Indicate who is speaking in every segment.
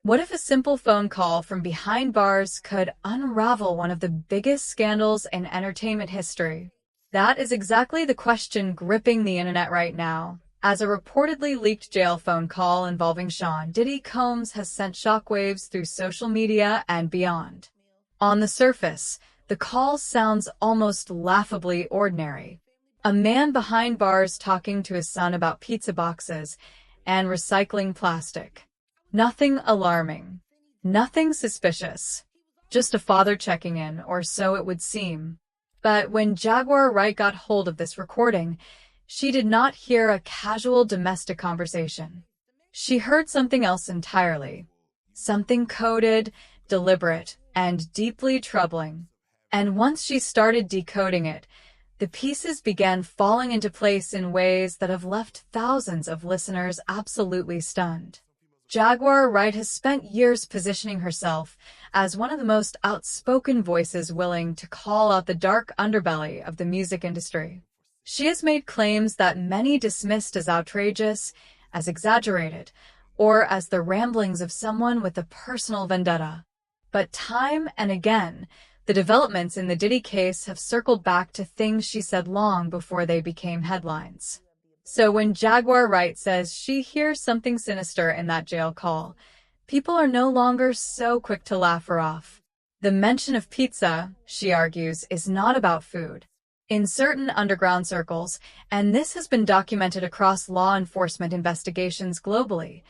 Speaker 1: What if a simple phone call from behind bars could unravel one of the biggest scandals in entertainment history? That is exactly the question gripping the internet right now, as a reportedly leaked jail phone call involving Sean Diddy Combs has sent shockwaves through social media and beyond. On the surface, the call sounds almost laughably ordinary. A man behind bars talking to his son about pizza boxes and recycling plastic. Nothing alarming. Nothing suspicious. Just a father checking in, or so it would seem. But when Jaguar Wright got hold of this recording, she did not hear a casual domestic conversation. She heard something else entirely. Something coded, deliberate, and deeply troubling. And once she started decoding it, the pieces began falling into place in ways that have left thousands of listeners absolutely stunned. Jaguar Wright has spent years positioning herself as one of the most outspoken voices willing to call out the dark underbelly of the music industry. She has made claims that many dismissed as outrageous, as exaggerated, or as the ramblings of someone with a personal vendetta. But time and again, the developments in the Diddy case have circled back to things she said long before they became headlines. So when Jaguar Wright says she hears something sinister in that jail call, people are no longer so quick to laugh her off. The mention of pizza, she argues, is not about food. In certain underground circles, and this has been documented across law enforcement investigations globally,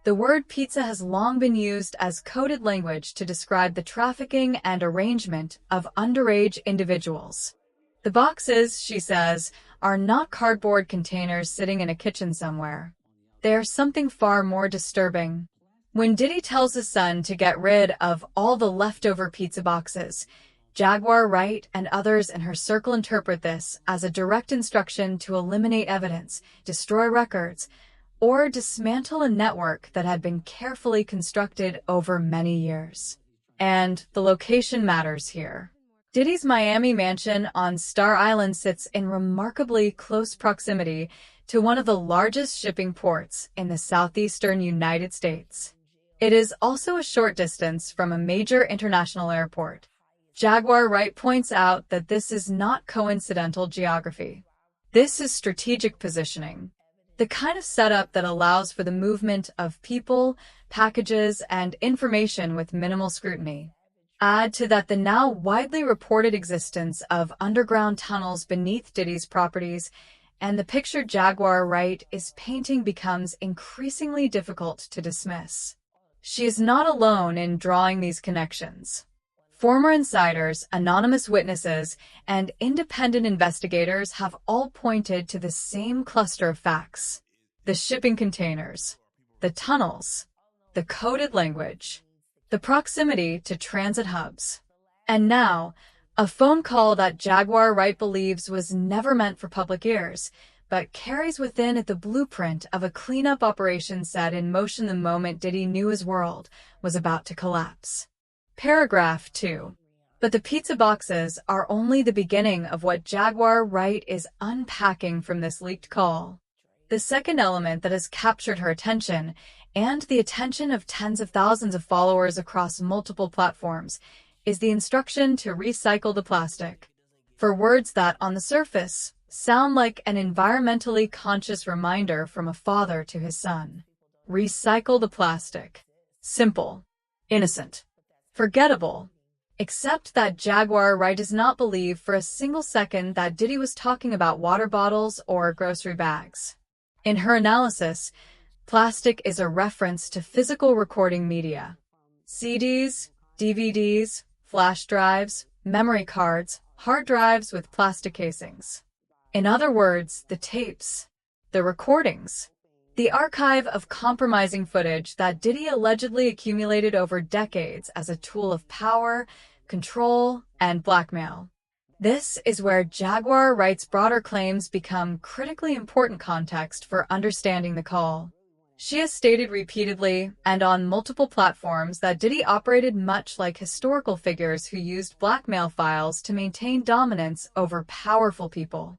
Speaker 1: the word pizza has long been used as coded language to describe the trafficking and arrangement of underage individuals. The boxes, she says, are not cardboard containers sitting in a kitchen somewhere. They are something far more disturbing. When Diddy tells his son to get rid of all the leftover pizza boxes, Jaguar Wright and others in her circle interpret this as a direct instruction to eliminate evidence, destroy records, or dismantle a network that had been carefully constructed over many years. And the location matters here. Diddy's Miami mansion on Star Island sits in remarkably close proximity to one of the largest shipping ports in the southeastern United States. It is also a short distance from a major international airport. Jaguar Wright points out that this is not coincidental geography. This is strategic positioning. The kind of setup that allows for the movement of people, packages, and information with minimal scrutiny. Add to that the now widely reported existence of underground tunnels beneath Diddy's properties, and the picture Jaguar Wright is painting becomes increasingly difficult to dismiss. She is not alone in drawing these connections. Former insiders, anonymous witnesses, and independent investigators have all pointed to the same cluster of facts: the shipping containers, the tunnels, the coded language, the proximity to transit hubs. And now, a phone call that Jaguar Wright believes was never meant for public ears, but carries within it the blueprint of a cleanup operation set in motion the moment Diddy knew his world was about to collapse. Paragraph 2. But the pizza boxes are only the beginning of what Jaguar Wright is unpacking from this leaked call. The second element that has captured her attention, and the attention of tens of thousands of followers across multiple platforms, is the instruction to recycle the plastic. For words that, on the surface, sound like an environmentally conscious reminder from a father to his son. Recycle the plastic. Simple. Innocent. Forgettable. Except that Jaguar Wright does not believe for a single second that Diddy was talking about water bottles or grocery bags. In her analysis, plastic is a reference to physical recording media. CDs, DVDs, flash drives, memory cards, hard drives with plastic casings. In other words, the tapes, the recordings, the archive of compromising footage that Diddy allegedly accumulated over decades as a tool of power, control, and blackmail. This is where Jaguar Wright's broader claims become critically important context for understanding the call. She has stated repeatedly and on multiple platforms that Diddy operated much like historical figures who used blackmail files to maintain dominance over powerful people.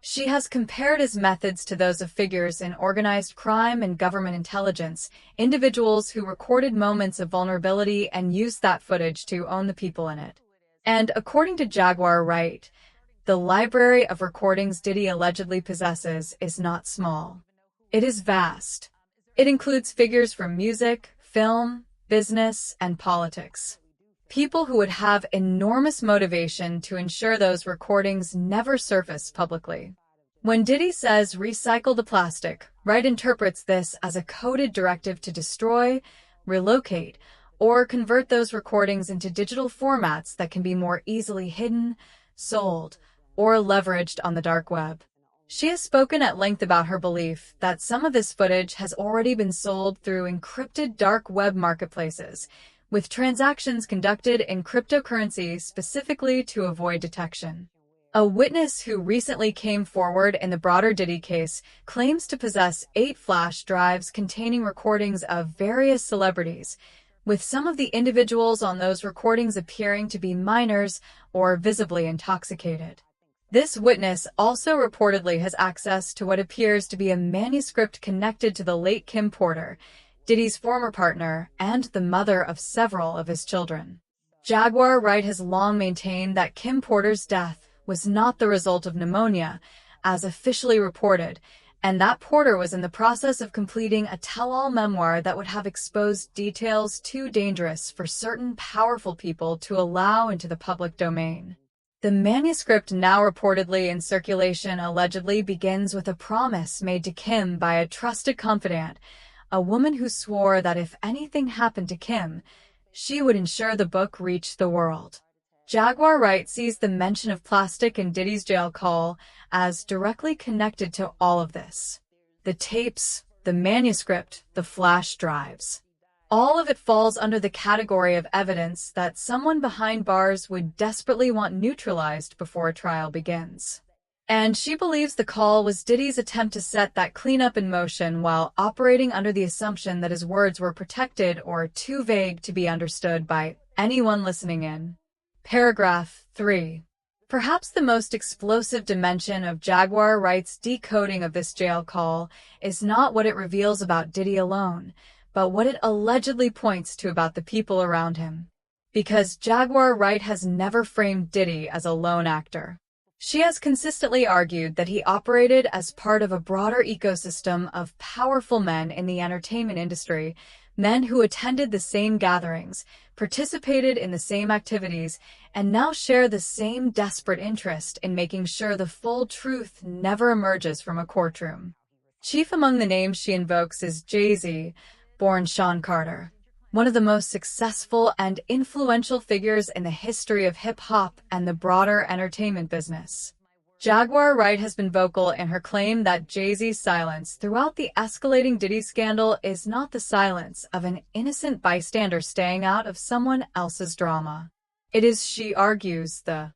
Speaker 1: She has compared his methods to those of figures in organized crime and government intelligence, individuals who recorded moments of vulnerability and used that footage to own the people in it. And according to Jaguar Wright, the library of recordings Diddy allegedly possesses is not small. It is vast. It includes figures from music, film, business, and politics. People who would have enormous motivation to ensure those recordings never surface publicly. When Diddy says recycle the plastic, Wright interprets this as a coded directive to destroy, relocate, or convert those recordings into digital formats that can be more easily hidden, sold, or leveraged on the dark web. She has spoken at length about her belief that some of this footage has already been sold through encrypted dark web marketplaces, with transactions conducted in cryptocurrency specifically to avoid detection. A witness who recently came forward in the broader Diddy case claims to possess 8 flash drives containing recordings of various celebrities, with some of the individuals on those recordings appearing to be minors or visibly intoxicated. This witness also reportedly has access to what appears to be a manuscript connected to the late Kim Porter, Diddy's former partner, and the mother of several of his children. Jaguar Wright has long maintained that Kim Porter's death was not the result of pneumonia, as officially reported, and that Porter was in the process of completing a tell-all memoir that would have exposed details too dangerous for certain powerful people to allow into the public domain. The manuscript now reportedly in circulation allegedly begins with a promise made to Kim by a trusted confidant, a woman who swore that if anything happened to Kim, she would ensure the book reached the world. Jaguar Wright sees the mention of plastic in Diddy's jail call as directly connected to all of this. The tapes, the manuscript, the flash drives. All of it falls under the category of evidence that someone behind bars would desperately want neutralized before a trial begins. And she believes the call was Diddy's attempt to set that cleanup in motion while operating under the assumption that his words were protected or too vague to be understood by anyone listening in. Paragraph 3. Perhaps the most explosive dimension of Jaguar Wright's decoding of this jail call is not what it reveals about Diddy alone, but what it allegedly points to about the people around him. Because Jaguar Wright has never framed Diddy as a lone actor. She has consistently argued that he operated as part of a broader ecosystem of powerful men in the entertainment industry, men who attended the same gatherings, participated in the same activities, and now share the same desperate interest in making sure the full truth never emerges from a courtroom. Chief among the names she invokes is Jay-Z, born Sean Carter, one of the most successful and influential figures in the history of hip-hop and the broader entertainment business. Jaguar Wright has been vocal in her claim that Jay-Z's silence throughout the escalating Diddy scandal is not the silence of an innocent bystander staying out of someone else's drama. It is, she argues, the